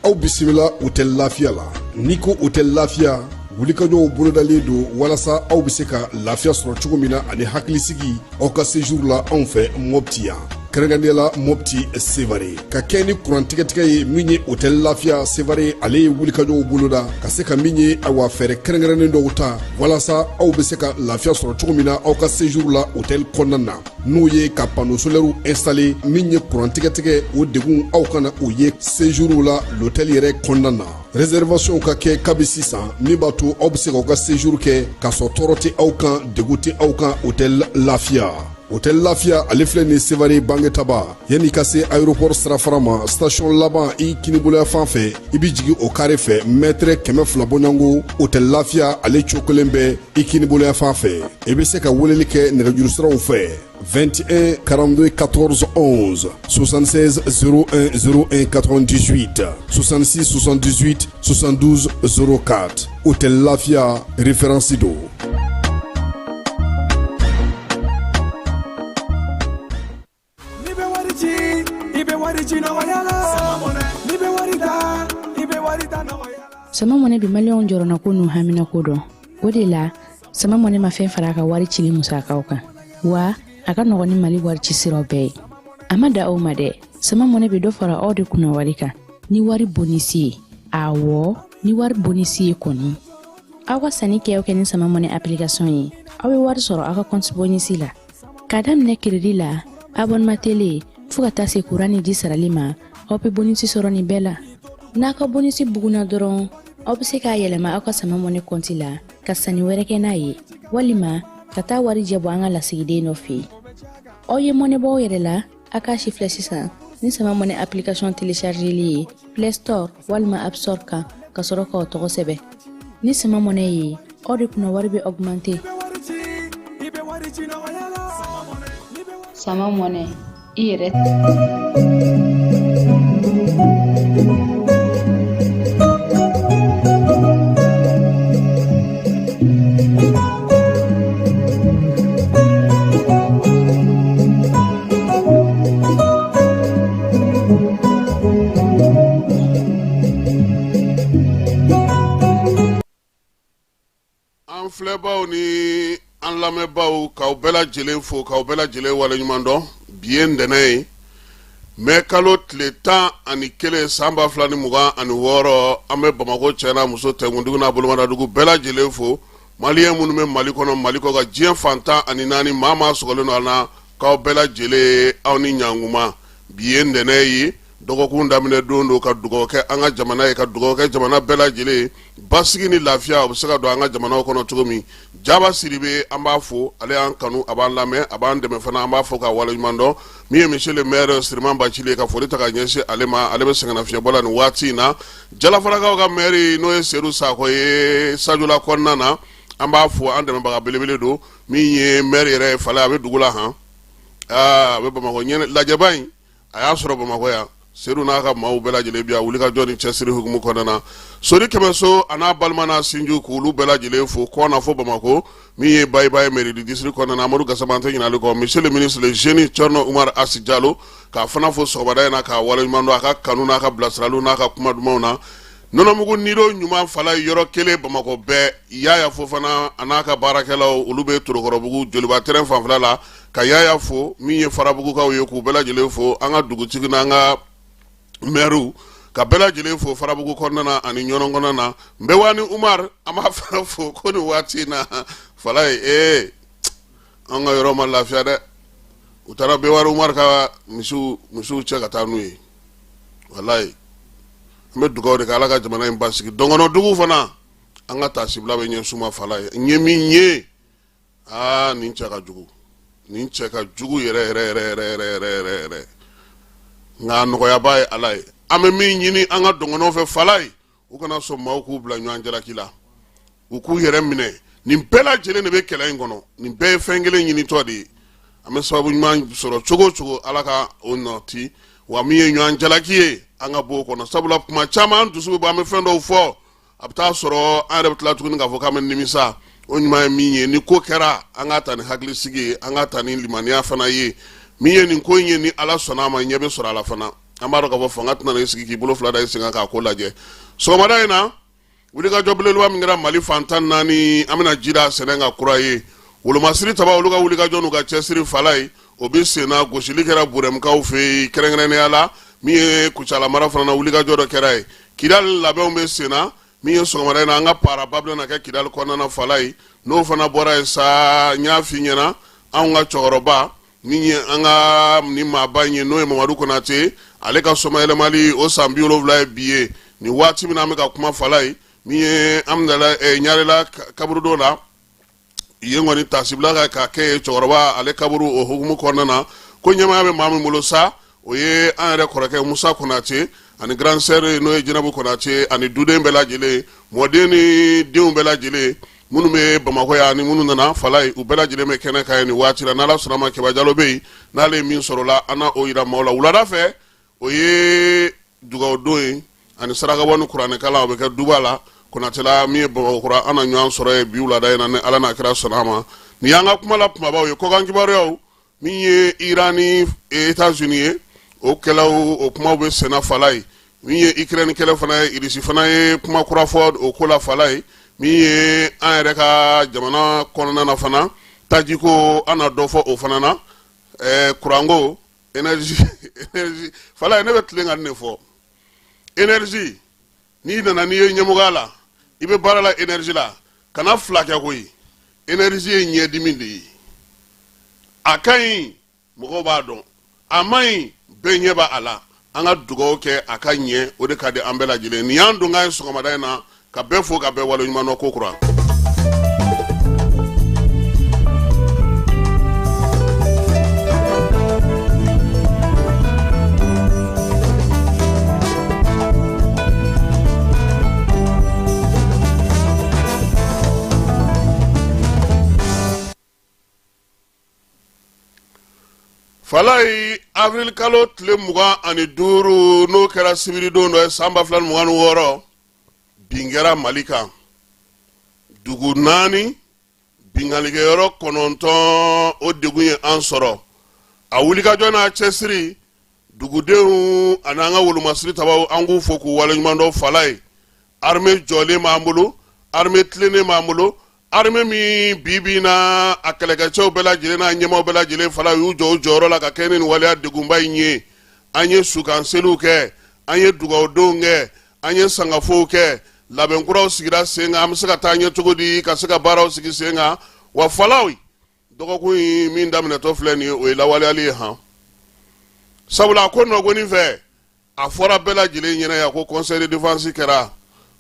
aw bisimila Hôtel Lafiya la. Niko Hôtel Lafiya wulikajɔw bolodalen do walasa aw bɛ se ka lafiya sɔrɔ cogo min na ani hakilisigi aw ka séjour la anw fɛ Mopti yan. Kɛrɛnkɛrɛnnenya Mopti Sevare ka kɛ ni kurantigɛtigɛ ye min ye Hôtel Lafiya Sevare ale ye wulikajɔw boloda ka se ka min ye awa fɛɛrɛ kɛrɛnkɛrɛnnen dɔw ta walasa aw bɛ se ka lafiya sɔrɔ cogo min na aw ka séjour la hôtel kɔnɔna na n'o ye ka panneau solaire installer min ye kurantigɛtigɛ o degun aw kana o ye séjour la l'hôtel yɛrɛ kɔnɔna na. Réservation ka kɛ kabi sisan min b'a to aw bɛ se k'aw ka séjour kɛ k'a sɔrɔ tɔɔrɔ tɛ aw kan degun tɛ aw kan Hôtel Lafiya. Hôtel Lafiya ale filɛ nin Sevare Bangetaba yanni ka se aéroport sirafara ma station laban i kiniboloya fan fɛ i bi jigin o carré fɛ mètre 200 bɔɲɔngo Hôtel Lafiya ale cokolen bɛ i kiniboloya fan fɛ i bɛ se ka weleli kɛ nɛgɛjuru siraw fɛ 21 42 14 11 76 01 01 98 66 78 72 04 Hôtel Lafiya référence do. Sama mone bi malion jorona ko nu hamina ko do o de la sama mone ma fen fara ka wari cili musakaw kan wa aka no ni mali wari ci siro be amada o made sama mone bi do fara o de kuna wari kan ni wari bonisi awo ni wari bonisi koni awa sani ke o ken sama mone application yi awe wari soro aka compte bonisi la kadam ne crédit la abonnement télé fuka tase kurani di saralima o pe bonisi soro ni bela naka bonisi buguna doron obse ka yelema aka sama mone konti la ka sani were ke na ye walima kata wari jebo anga la sigide no fi oye mone bo yere la aka shifle sisa ni sama mone application télécharger li Play Store walima App Store ka soro ko to sebe ni sama mone yi odi kuna wari be augmenter sama mone ire Fleba ni an lamɛnbaaw k'aw bɛɛ lajɛlen fo k'aw bɛɛ lajɛlen waleɲuman dɔn bi ye ntɛnɛn ye mai kalo tile 11 san 2026 an bɛ Bamako cɛna muso tɛnkuntigiw n'a bolomadadugu bɛɛ lajɛlen fo maliyɛn minnu bɛ Mali kɔnɔ Mali kɔ ka diɲɛ fantan ani 4 maa maa sɔgɔlen don an na k'aw bɛɛ lajɛlen aw ni ɲankuma bi ye ntɛnɛn ye dɔgɔkun daminɛ don do ka dugawu kɛ an ka jamana ye ka dugawu kɛ jamana bɛɛ lajɛlen basigi ni lafiya o bɛ se ka don an ka jamanaw kɔnɔ cogo min Jaba Siribe an b'a fo ale y'an kanu a b'an lamɛn a b'an dɛmɛ fana an b'a fo ka waleɲuman dɔn min ye monsieur le maire Siriman Bacili ka foli ta ka ɲɛsin ale ma ale bɛ sɛgɛnnafiɲɛbɔ la nin waati in na Jalafalakaw ka maire n'o ye Seydou Sakɔ ye Sajula kɔnɔna na an b'a fo an dɛmɛbaga belebele don min ye maire yɛrɛ ye fale a bɛ dugu la han a bɛ Bamakɔ ɲɛnɛ lajɛba in a y'a sɔrɔ Bamakɔ yan Seydou n'a ka maaw bɛɛ lajɛlen bi a wuli ka jɔ ni cɛsiri hukumu kɔnɔna na Sori Kɛmɛso a n'a balima n'a sinju k'olu bɛɛ lajɛlen fo kɔ na fo Bamako min ye Bayibaye mairie du district kɔnɔna na Amadu Gasama an tɛ ɲinali kɔ monsieur le ministre le jeune Thierno Umar Asi Diallo k'a fana fo sɔgɔmada in na k'a waleɲuman dɔn a ka kanu n'a ka bilasiraliw n'a ka kuma dumanw na nɔnɔmugu nido ɲuman fala yɔrɔ kelen Bamako bɛɛ Yaya fo fana a n'a ka baarakɛlaw olu bɛ Torokɔrɔbugu Joliba terrain fanfɛla la ka Yaya fo min ye Farabugukaw ye k'u bɛɛ lajɛlen fo an ka dugutigi n'an ka maire ka bɛɛ lajɛlen fo Farabugu kɔnɔna na ani ɲɔnɔn kɔnɔna na Mbewani Umar an b'a fana fo ko nin waati in na fala ye an ka yɔrɔ ma lafiya dɛ u taara Mbewani Umar ka misiw cɛ ka taa n'u ye walayi an bɛ dugawu de kɛ Ala ka jamana in basigi dɔngɔnɔdugu fana an ka taasibila bɛ ɲɛ suma fala ye n ye min ye nin cɛ ka jugu yɛrɛ nka nɔgɔyaba ye Ala ye an bɛ min ɲini an ka dɔngɔnɔw fɛ fala ye u kana sɔn maaw k'u bila ɲɔgɔn jalaki la u k'u yɛrɛ minɛ nin bɛɛ lajɛlen de bɛ kɛlɛ in kɔnɔ nin bɛɛ ye fɛn kelen ɲinitɔ de ye an bɛ sababu ɲuman sɔrɔ cogo o cogo Ala ka o nɔti wa min ye ɲɔgɔn jalaki ye an ka bɔ o kɔnɔ sabula kuma caman an dusu bɛ bɔ an bɛ fɛn dɔw fɔ a bɛ taa sɔrɔ an yɛrɛ bɛ tila tuguni k'a fɔ k'an bɛ nimisa o ɲuman ye min ye ni ko kɛra an ka ta ni hakilisigi ye an ka ta ni limaniya fana ye min ye nin ko in ye ni Ala sɔnna a ma ɲɛ bɛ sɔrɔ a la fana amaro ka fo fanga tana sigi ki bolo fla da singa ka ko laje so mada ina wuli ka jobele lwa mingira mali fantan nani amina jira senenga kuraye wulu masiri taba wulu ka wuli ka jonu ka chesiri falai obi sena goshili kera burem ka ufe kerengrene ala mi kuchala mara fana wuli ka jodo kerai kidal labe umbe sena mi so mada ina anga para babla na ka kidal kona na falai no fana bora sa nyafi nyena anga choroba ni anga ni mabanye no Mamadu Konate ale ka soma ele mali o sambiolo vla biye ni wati mina me ka kuma falai mi amdala nyarela kaburu dola yengoni tasibla ka ke choroba ale kaburu o hukumu konana ko nyama be mamu mulosa oye anre korake Musa Konate ani grand sœur no Jinabu Konate ani dude mbela jele modeni de mbela jele munu me Bamako ya ni munu nana falai ubela jile me kene kay ni watira nala surama ke bajalo be nale min sorola ana o ira mawla ulada fe oye duga odoy ani saraga wonu qur'an kala be ka dubala kuna tela mi Bamako qur'an ana nyan soro e bi ulada ina ne ala na kira salama ni yanga kuma la puma ba yo ko gangi baro mi ye irani États-Unis o kelaw o kuma be sena falai mi ye Ukraine kela fana irisi fana e kuma Crawford o kola falai mi ye an yɛrɛ ka jamana kɔnɔna na fana tajiko ana dɔ fɔ o fana na kurango énergie fala ne bɛ tilen ka ne fɔ énergie n'i nana n'i ye ɲɛmɔgɔya la i bɛ baara la énergie la kana fila kɛ koyi énergie ye ɲɛdimi de ye a ka ɲi mɔgɔw b'a dɔn a man ɲi bɛɛ ɲɛ b'a la an ka dugawu kɛ a ka ɲɛ o de ka di an bɛɛ lajɛlen nin y'an don ka ye sɔgɔmada in na ka bɛɛ fo ka bɛɛ wale ɲuman dɔn ko kura falai avril kalo tile 25 n'o kɛra sibiri don dɔ ye san 2026 bingera malika dugu 4 bingalikɛyɔrɔ 9 o degun ye an sɔrɔ a wulikajɔ n'a cɛsiri dugudenw ani an ka wolomasiri tabaw an k'u fo k'u waleɲuman dɔn falai armée jɔlen b'an bolo armée tilennen b'an bolo armée min bibi na a kɛlɛkɛcɛw bɛɛ lajɛlen n'a ɲɛmaw bɛɛ lajɛlen fala y'u jɔ u jɔyɔrɔ la ka kɛ ni waleya degunba in ye an ye sukanseliw kɛ an ye dugawudenw kɛ an ye sangafow kɛ labɛnkuraw sigira sen kan an bɛ se ka taa ɲɛ cogo di ka se ka baaraw sigi sen kan wa falaw dɔgɔkun in min daminɛtɔ filɛ nin ye o ye lawaleyali ye han sabula a ko nɔgɔnin fɛ a fɔra bɛɛ lajɛlen ɲɛna yan ko conseil de défense kɛra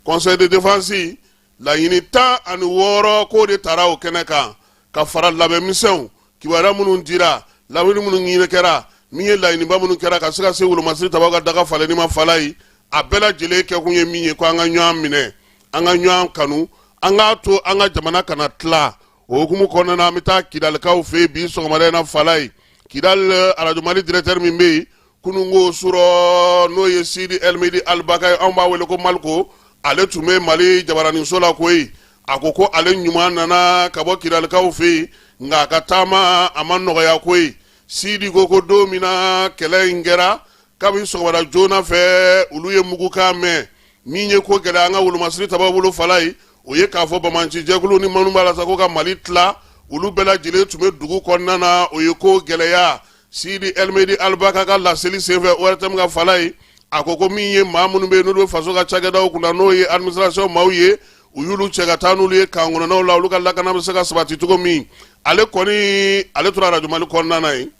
conseil de défense laɲini 16 k'o de taara o kɛnɛ kan ka fara labɛnmisɛnw kibaruya minnu dira lawuli minnu ɲini kɛra min ye laɲiniba minnu kɛra ka se ka se wolomasiri tabaw ka daga falenni ma fala yi a bɛɛ lajɛlen kɛkun ye min ye ko an ka ɲɔgɔn minɛ an ka ɲɔgɔn kanu an k'a to an ka jamana kana tila o hukumu kɔnɔna na an bɛ taa kidalikaw fɛ yen bi sɔgɔmada in na fala yi kidal radio mali directeur min bɛ yen kununko surɔ n'o ye Sidi Elmedi Albaka ye anw b'a wele ko Maliko ale tun bɛ Mali jabaraniso la koyi a ko ale ɲuman nana ka bɔ kidalikaw fɛ yen nka a ka taama a ma nɔgɔya koyi Sidi ko don min na kɛlɛ in kɛra kabi sɔgɔmada joona fɛ olu ye mugukan mɛn min ye ko gɛlɛya an ka wolomasiri tabaw bolo fala yi o ye k'a fɔ bamanci jɛkulu ni minnu b'a la sa ko ka Mali tila olu bɛɛ lajɛlen tun bɛ dugu kɔnɔna na o ye ko gɛlɛya Sidi Elmedi Albaka ka laseli senfɛ ORTM ka fala yi a ko min ye maa minnu bɛ yen n'olu bɛ faso ka cakɛdaw kunna n'o ye administration maaw ye u y'olu cɛ ka taa n'olu ye kan kɔnɔnaw la olu ka lakana bɛ se ka sabati cogo min ale kɔni ale tora radio Mali kɔnɔna na yen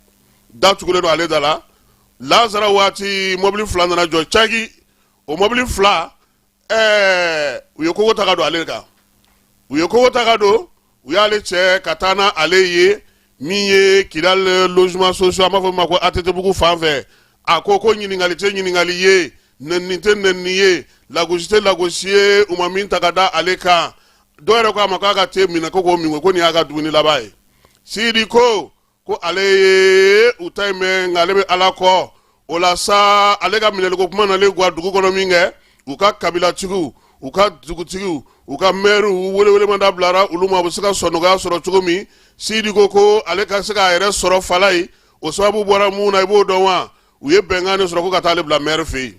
da tugulen don ale da la Lazara waati mobili 2 nana jɔ caki o mobili 2 u ye kogo ta ka don ale kan u ye kogo ta ka don u y'ale cɛ ka taa na ale ye min ye Kidal logement social an b'a fɔ ma ko ATT-bugu fan fɛ a ko ɲininkali tɛ ɲininkali ye nɛnini tɛ nɛnini ye lagosi tɛ lagosi ye u ma min ta ka da ale kan dɔw yɛrɛ ko a ma k'a ka te minɛ ko k'o min ko nin y'a ka dumuni laban ye Sidi ko ale ye u ta in mɛn nka ale bɛ Ala kɔ o la sa ale ka minɛliko kuma nalen guwa dugu kɔnɔ min kɛ u ka kabilatigiw u ka dugutigiw u ka maires welewelemada bilara olu ma u bɛ se ka sɔnɔgɔya sɔrɔ cogo min Sidi ko ale ka se k'a yɛrɛ sɔrɔ fala yi o sababu bɔra mun na i b'o dɔn wa u ye bɛnkan sɔrɔ ko ka taa ale bila maire fɛ yen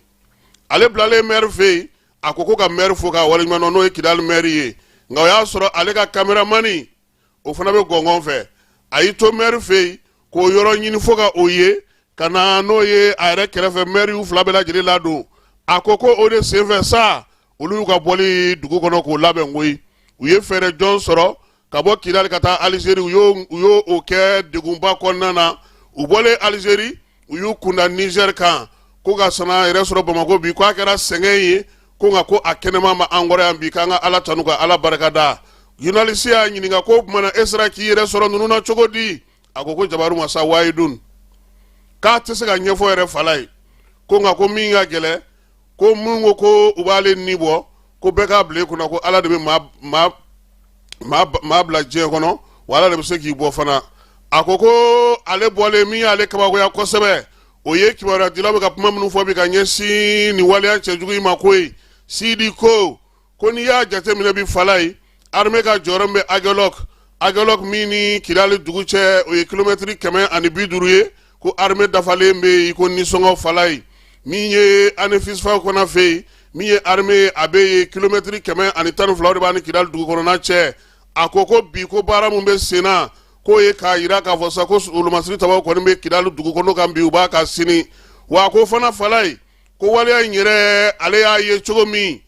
ale bilalen maire fɛ yen a ko ka maire fo ka waleɲuman dɔn n'o ye Kidali maire ye nka o y'a sɔrɔ ale ka caméramani o fana bɛ gɔngɔn fɛ a y'i to maire fɛ yen k'o yɔrɔ ɲini fo ka o ye ka na n'o ye a yɛrɛ kɛrɛfɛ maire y'u fila bɛɛ lajɛlen ladon a ko o de senfɛ sa olu y'u ka bɔli dugu kɔnɔ k'o labɛn koyi u ye fɛɛrɛ jɔn sɔrɔ ka bɔ Kidali ka taa Alizeri u y'o kɛ degunba kɔnɔna na u bɔlen Alizeri u y'u kunda Niger kan ko ka sana yɛrɛ sɔrɔ Bamako bi k'a kɛra sɛgɛn ye ko nka ko a kɛnɛma ma an kɔrɔ yan bi k'an ka Ala tanu ka Ala barikada journaliste y'a ɲininka ko kumana e sera k'i yɛrɛ sɔrɔ ninnu na cogo di a ko Jabaru Masa Wahidun k'a tɛ se ka ɲɛfɔ yɛrɛ fala ye ko nka ko min ka gɛlɛ ko mun ko u b'ale ni bɔ ko bɛɛ k'a bila i kunna ko Ala de bɛ maa bila diɲɛ kɔnɔ wa Ala de bɛ se k'i bɔ fana a ko ale bɔlen min y'ale kabakoya kosɛbɛ o ye kibaruya dilaw bɛ ka kuma minnu fɔ bi ka ɲɛsin nin waleya cɛjugu in ma ko ye Sidi ko n'i y'a jateminɛ bi fala ye armée ka jɔyɔrɔ min bɛ Aguelok min ni Kidali dugu cɛ o ye kilomɛtiri 150 ye ko armée dafalen bɛ yen ko nisɔngɔ fala ye min ye ANEFIS kɔnɔ fɛ yen min ye armée a bɛ yen kilomɛtiri 112 de b'a ni Kidali dugu kɔnɔna cɛ a ko bi ko baara mun bɛ sen na k'o ye k'a jira k'a fɔ sa ko olomasiri tabaw kɔni bɛ Kidali dugu kɔnɔ kan bi u b'a ka sini wa ko fana fala ye ko waleya in yɛrɛ ale y'a ye cogo min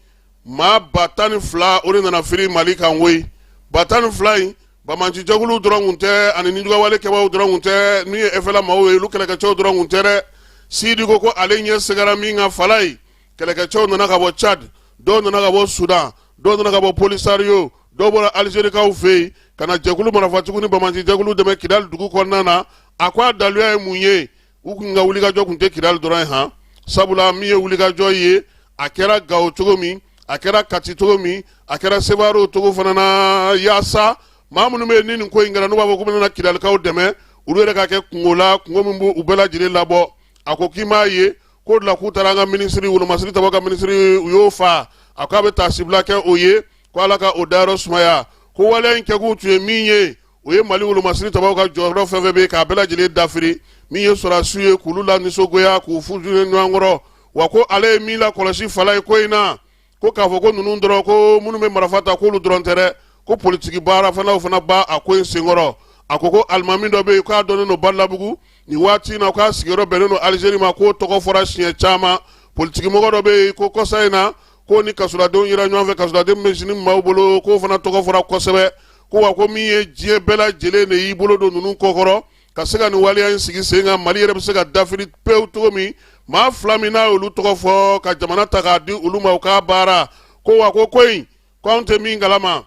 maa 12 o de nana firi Mali kan koyi 12 in Bamanci jɛkulu dɔrɔn kun tɛ ani nijugawale kɛbaaw dɔrɔn kun tɛ min ye FLA maaw ye olu kɛlɛkɛcɛw dɔrɔn kun tɛ dɛ Sidi ko ale ɲɛ segara min ka fala ye kɛlɛkɛcɛw nana ka bɔ Chad dɔw nana ka bɔ Sudan dɔw nana ka bɔ Polisario dɔw bɔra Algérikaw fɛ yen ka na jɛkulu marafatigiw ni Bamanci jɛkulu dɛmɛ Kidali dugu kɔnɔna na a ko a daluya ye mun ye u kun ka wulikajɔ kun tɛ Kidali dɔrɔn ye han sabula min ye wulikajɔ ye a kɛra Gao cogo min a kɛra Kati cogo min a kɛra Sevaro cogo fana na yaasa maa minnu bɛ nin ko in kɛra n'u b'a fɔ ko bɛna Kidalikaw dɛmɛ olu yɛrɛ ka kɛ kungo la kungo min b'u bɛɛ lajɛlen labɔ a ko k'i m'a ye ko de la k'u taara an ka minisiri wolomasiri taba ka minisiri u y'o fa a ko a bɛ taa sibila kɛ o ye ko Ala ka o dayɔrɔ sumaya ko waleya in kɛkun tun ye min ye o ye Mali wolomasiri tabaw ka jɔyɔrɔ fɛn fɛn bɛ k'a bɛɛ lajɛlen dafiri min ye sɔrɔdasiw ye k'olu la nisɔngoya k'u fu ɲɔgɔn kɔrɔ wa ko ale ye min lakɔlɔsi fala ye ko in na ko k'a fɔ ko ninnu dɔrɔn ko minnu bɛ marifa ta k'olu dɔrɔn tɛ dɛ ko politiki baara fana o fana ba a ko in senkɔrɔ a ko alimami dɔ bɛ yen k'a dɔnnen don Balabugu nin waati in na k'a sigiyɔrɔ bɛnnen don Alizeri ma k'o tɔgɔ fɔra siɲɛ caman politiki mɔgɔ dɔ bɛ yen ko kɔsa in na ko ni kasoladenw yera ɲɔgɔn fɛ kasoladen bɛ sini maaw bolo k'o fana tɔgɔ fɔra kosɛbɛ ko wa ko min ye diɲɛ bɛɛ lajɛlen de y'i bolo don ninnu kɔkɔrɔ ka se ka nin waleya in sigi sen kan Mali yɛrɛ bɛ se ka dafiri pewu cogo min maa 2 min n'a y'olu tɔgɔ fɔ ka jamana ta k'a di olu ma u k'a baara ko wa ko in ko anw tɛ min kalama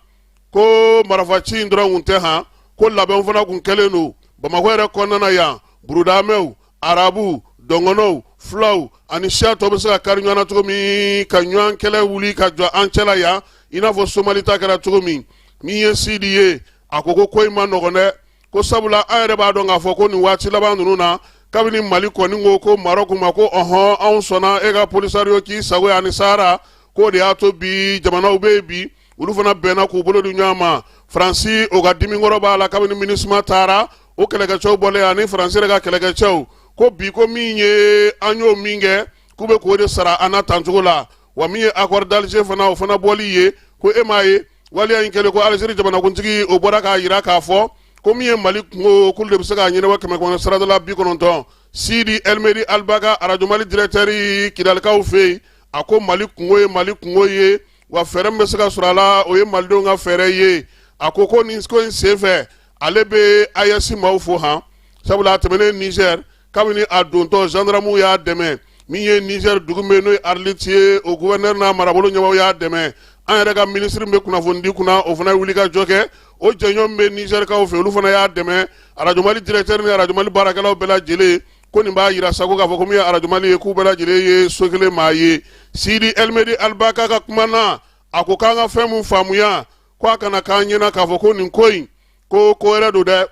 ko marifaci in dɔrɔn kun tɛ han ko labɛnw fana kun kɛlen don Bamako yɛrɛ kɔnɔna na yan burudamɛw arabu dɔngɔnɔw fulaw ani siya tɔ bɛ se ka kari ɲɔgɔn na cogo min ka ɲɔgɔn kɛlɛ wuli ka jɔ an cɛla yan i n'a fɔ Somali ta kɛra cogo min ye Sidi ye a ko in ma nɔgɔn dɛ ko sabula an yɛrɛ b'a dɔn k'a fɔ ko nin waati laban ninnu na kabini Mali kɔni ko Marɔku ma ko ɔhɔn anw sɔnna e ka Polisario k'i sago ani Sahara k'o de y'a to bi jamanaw bɛ yen bi olu fana bɛnna k'u bolo di ɲɔgɔn ma Faransi o ka dimi kɔrɔ b'a la kabini MINUSMA taara o kɛlɛkɛcɛw bɔlen ani Faransi yɛrɛ ka kɛlɛkɛcɛw ko bi ko min ye an y'o min kɛ k'u bɛ k'o de sara an na tancogo la wa min ye accord d'Alger fana o fana bɔli ye ko e m'a ye waleya in kɛlen ko Alizeri jamanakuntigi o bɔra k'a jira k'a fɔ ko min ye Mali kungo k'olu de bɛ se k'a ɲɛnabɔ 100 sara dɔ la 90 Sidi Elmeri Albaga Radio Mali directeur Kidalikaw fɛ yen a ko Mali kungo ye Mali kungo ye wa fɛɛrɛ min bɛ se ka sɔrɔ a la o ye malidenw ka fɛɛrɛ ye a ko nin ko in senfɛ ale bɛ AES maaw fo han sabula a tɛmɛnen Niger kabini a dontɔ gendarmew y'a dɛmɛ min ye Niger dugu min n'o ye Arlit ye o gouverneur n'a marabolo ɲɛmaaw y'a dɛmɛ an yɛrɛ ka ministre bɛ kunnafoni di kunna o fana ye wulikajɔ kɛ o jɛɲɔgɔn bɛ Nigerkaw fɛ olu fana y'a dɛmɛ Radio Mali directeur ni Radio Mali baarakɛlaw bɛɛ lajɛlen ko nin b'a jira sago k'a fɔ ko min ye Radio Mali ye k'u bɛɛ lajɛlen ye so kelen maa ye Sidi Elmeri Albaka ka kuma na a ko k'an ka fɛn mun faamuya ko a kana k'an ɲɛna k'a fɔ ko nin ko in ko wɛrɛ don dɛ